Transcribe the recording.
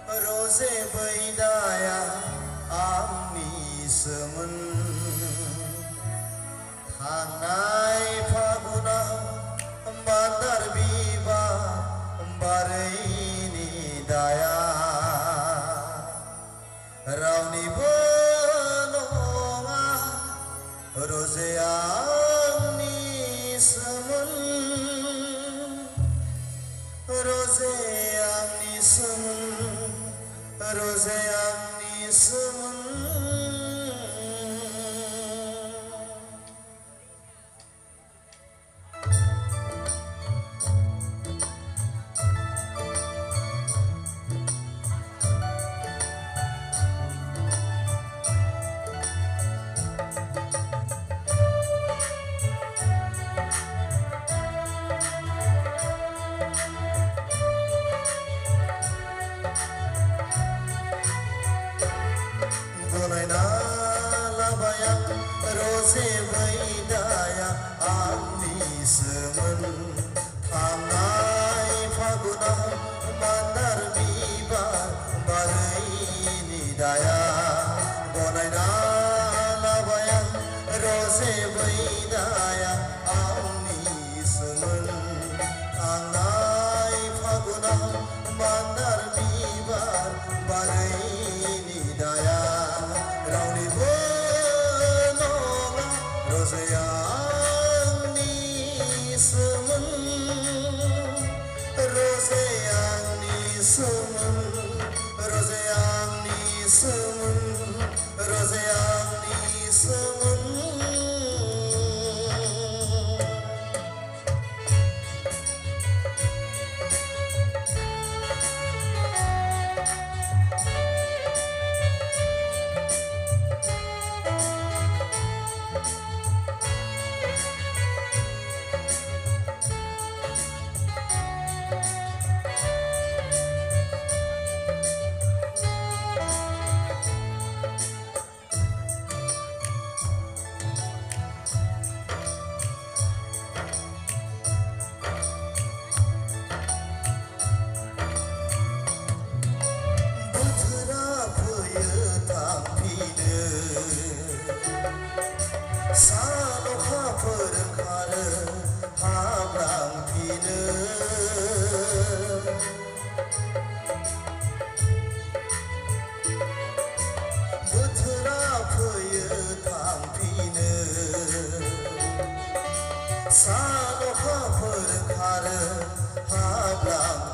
रोजे बैदाया आंनि सोमोन थांनाय फागुनाव मान्दार बिबार बारैनि दाया रावनिबो नङा रोजे आंनि सोमोन रोजे आंनि सोमोन रोजे आंनि सोमोन गनायना लाबाय आं रोजे बैदाया आंनि सोमोन थांनाय फागुनाव मान्दार बिबार बारैनि दाया गनायना लाबाय आं रोजे बैदाया आंनि सोमोन थांनाय फागुनाव मान्दार बिबार बारैनि दाया रावनिबो नङा रोजे आंनि सोमोन रोजे आंनि सोमोन रोजे आंनि सोमोन रोजे आंनि सोमोन सान अखाफोर ओंखारो हाब्रांफिनो बोथोरा फैयो थांफिनो सान अखाफोर ओंखारो हाब्रां